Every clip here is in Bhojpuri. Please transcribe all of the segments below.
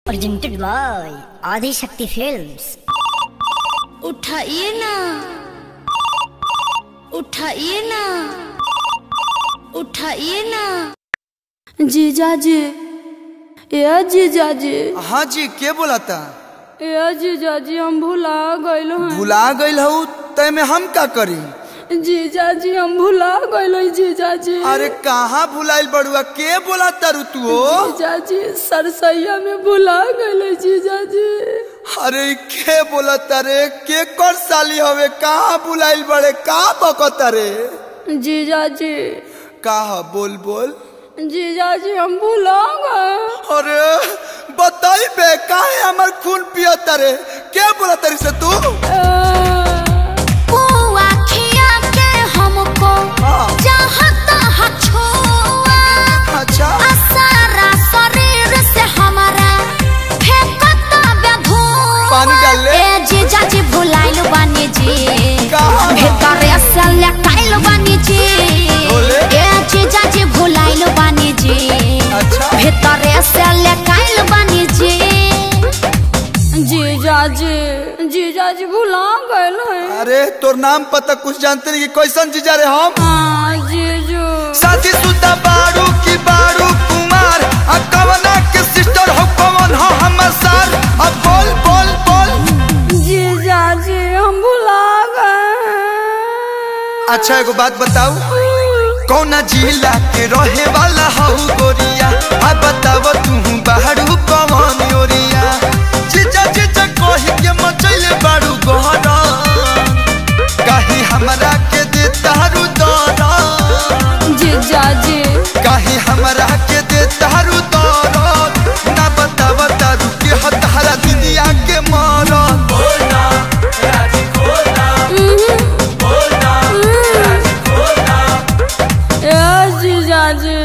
प्रेजेंटेड बाय आदि शक्ति फिल्म्स। उठाइए ना, उठाइए ना, उठाइए ना। जीजा जी, या जीजा जी। हाँ जी, के बोला था? या जीजा जी, हम भुला गइल हैं। भुला गइल हूँ तय में हम का करी? जीजा जी, हम भुला गइल हैं जीजा जी। अरे कहाँ भुलाइल बड़ुआ, के बोला तारू तू? जीजा जी, सरसैया में भुला गइल हैं जीजा जी। अरे के बोला तारे, के कर साली हवे, कहाँ भुलाइल बड़े, का बकता रे? जीजा जी। कहा बोल बोल। जीजा जी, हम भुला गए। अरे बताई बे, काहे हमार खून पिया तारे, के बोला तारी से तू? अच्छा, पानी डाल ले। जीजा जी भुलाइल बानी जी, भेतरे से लटाइल बानी जी। जीजा जी भुलाइल बानी जी, अच्छा, भेतरे से लटाइल बानी जी। जीजा जी, जीजा जी भुला गइल हैं। अरे तोर नाम पता कुछ जानते नहीं कि कैसन जीजा रे हम? जीजू। साथी सुदा बारू की बारू कुमार, अब कवना के सिस्टर हो, कवन हो हमर सार, अब बोल बोल बोल। जीजा जी, हम भुला गए। अच्छा एगो बात बताऊ, कौना जिला के रहे वाला हऊ गोरिया, अब बताव तू बारू कवन ओरिया? जीजा जीजा कही के मचैले बारू गहरा, कहीं हमरा के दे तारू दरा। जीजा जी, कहीं हमरा के दे तारू दरा, ना बताव तारू के हतारा दुनिया के मारा। बोलना राजी खोलना, बोलना राजी खोलना। ए जीजा जी।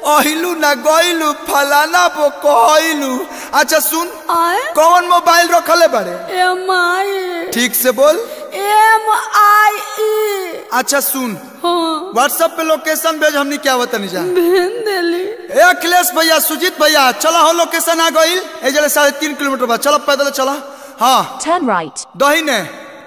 अहिलू ना गइलू, फलाना बो कहलू। अच्छा सुन, आए? कौन मोबाइल रखले बड़े? MI। ठीक से बोल। MIE। अच्छा सुन, हाँ। व्हाट्सएप पे लोकेशन भेज, हमनी क्या बता नहीं जा। भेज देली। ए अखिलेश भैया, सुजीत भैया, चला हो, लोकेशन आ गइल। ए जले 3.5 किलोमीटर बाद, चलो पैदल चला। हाँ, Turn right. दहिने।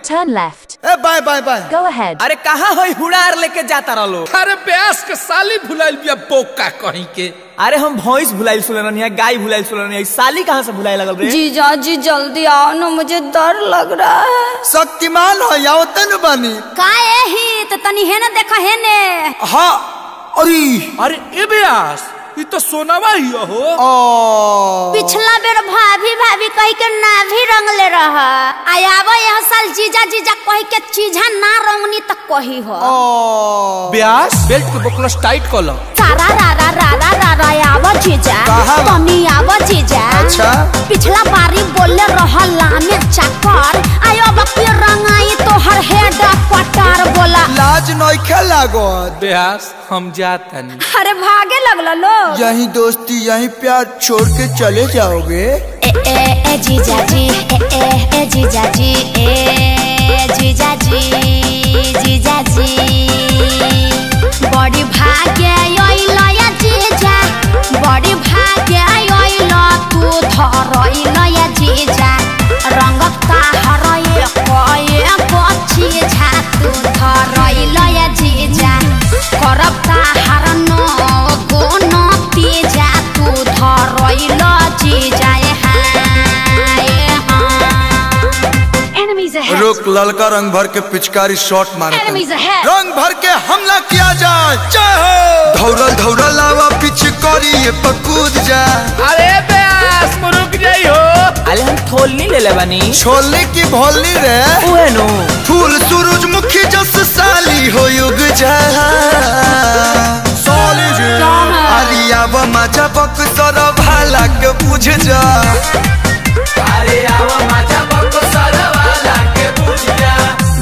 Turn left. ए bye bye bye. Go ahead. अरे कहाँ होई हुड़ार लेके जाता रहो? अरे प्यास के साली भुलाइल बिया बोका कहीं के। अरे हम भैंस भुलाइल सुन रही है, गाय भुलाइल सुन रही है, साली कहाँ से भुलाए लगल रे? जीजा जी जल्दी आओ ना, मुझे डर लग रहा है। शक्तिमान हो या तनु बानी? काहे ही तो तनी है ना, देखा है ने। हाँ, अरे ए ब्यास, ये तो सोनावा ही हो। पिछला बेर भाभी भाभी कही के ना भी रंगले रहा, आयावा यह साल जीजा जीजा कही के चीजा ना रंगनी तक कही हो। ब्यास बेल्ट के बकलस टाइट कर लो। सारा रा रा आवा जीजा, तनी आवा जीजा। अच्छा, पिछला बारी बोले रहा लामे चक्कर, आयो बक्की रंगाई तो हर हेड क्वार्टर बोला। लाज नइखे लागत। ब्यास हम जाते नहीं। अरे भागे लगला लोग। यही दोस्ती यही प्यार छोड़ के चले जाओगे? ए जीजा जी, ए जीजा जी, ए जीजा जी, जीजा जी। बड़ी भाग्य आइला या जीजा, बड़ी भाग्य आइला तू धरइला या जीजा। रंगत का हरए कोए बच्ची झा, तू धरइला या जीजा। करब का हरनो गोनो तीजा, तू धरइला जीजा। रोक, ललका रंग भर के पिचकारी शॉट मारे, Enemies ahead. रंग भर के हमला किया जाए। जय हो। धौरल धौरल लावा पिचकारी ये पकूद जा। अरे ब्यास मुरुक जाई हो। अरे हम थोलनी ले ले बनी। छोले की भोली रे, उहे नो। फूल सूरजमुखी जस साली हो युग जा। साली जी, अरिया व मजा बक सर भाला के बुझ जा। अरे आवा माचा बको सरवाला के बुझ जा।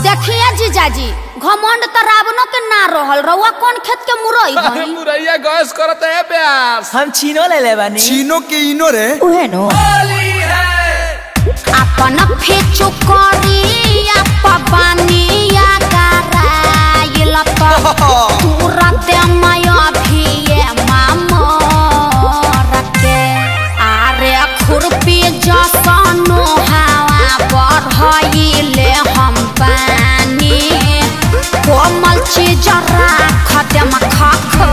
देखिए जीजा जी, घमंड तो रावणों के ना रहल, रउआ कौन खेत के मुरई अरे हई? मुरैया गैस करते है ब्यास। हम चीनो ले ले बनी। चीनो के इनो रे। उहे नो। अपन फेचो करिया पबानिया कराइल तो तुरंत माया भी मामो रखे। आरे खुरपी दम खखो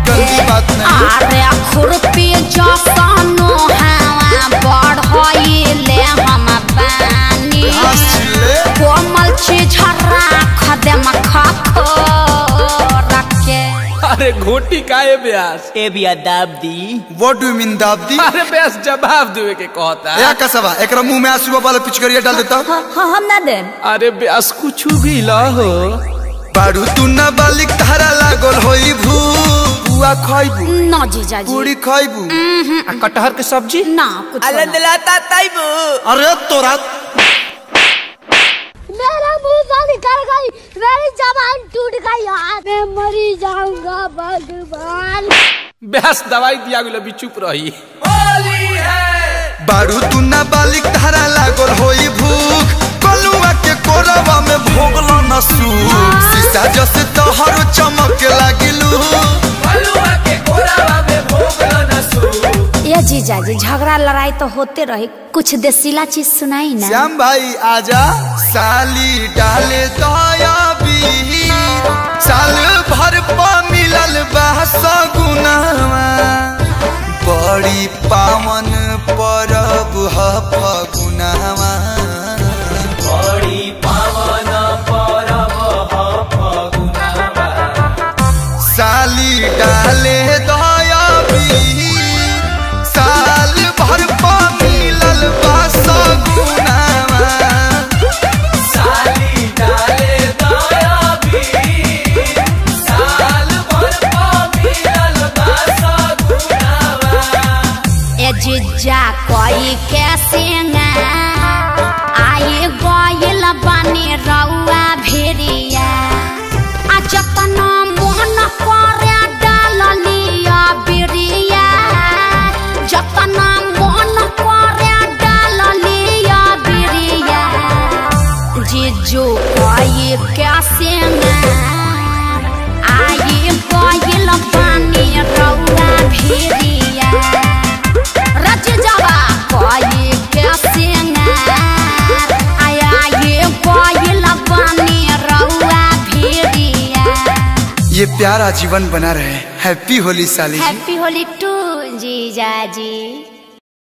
गंदी बात नहीं। अरे खुरपी जसनो हवा बढ़ले हम बानी कोमल चीज राख दम खखो रखे। अरे घोटी का है ब्यास? ए बिया दाब दी। What do you mean दाब दी? अरे ब्यास जवाब देवे के कहता है। या कसवा एकरा मुंह में आंसू वाला पिचकारिया डाल देता। हम ना देन। अरे ब्यास कुछ भी ला हो। बारू तू ना बालिक धारा लागल होई बुआ खाइबू ना जीजा जी पूरी खाइबू आ कटहर के सब्जी ना कुछ ना। दिलाता ताइबू। अरे तोरा मेरा मुंह से निकल गई, मेरी जबान टूट गई यार, मैं मरी जाऊंगा भगवान। ब्यास दवाई दिया गुलो भी चुप रही। बारू तू ना बालिक धारा लागल होई भूख कलुआ के कोरवा में भोगलो न सूख शीशा जैसे तोहर चमक लागिलू कलुआ के कोरवा में भोगलो न सूख। ये जीजा जी झगड़ा लड़ाई तो होते रही, कुछ देसीला चीज सुनाई ना। श्याम भाई आजा साली डाले दया बीर साल भर पा मिलल बा सगुनावा बड़ी पावन परब ह फगुनावा बड़ी पावन परब ह फगुनावा साली डाले दया बीर साल भर पा मिलल बा सगुनावा साली डाले दया बीर साल भर पा मिलल बा सगुनावा। ए जीजा कोई कैसे ना आए गइल बने रउआ भेड़िया आ जतना मन करे डाल लिया बिरिया जतना मन करे डाल लिया बिरिया जीजू कोई कैसे ना आए गइल बने रउआ भेड़िया रच जावा कोई कैसे ना आया ये कोई लबानी रउआ भेड़िया। ये प्यारा जीवन बना रहे। हैप्पी होली साली जी। हैप्पी होली टू जीजा जी।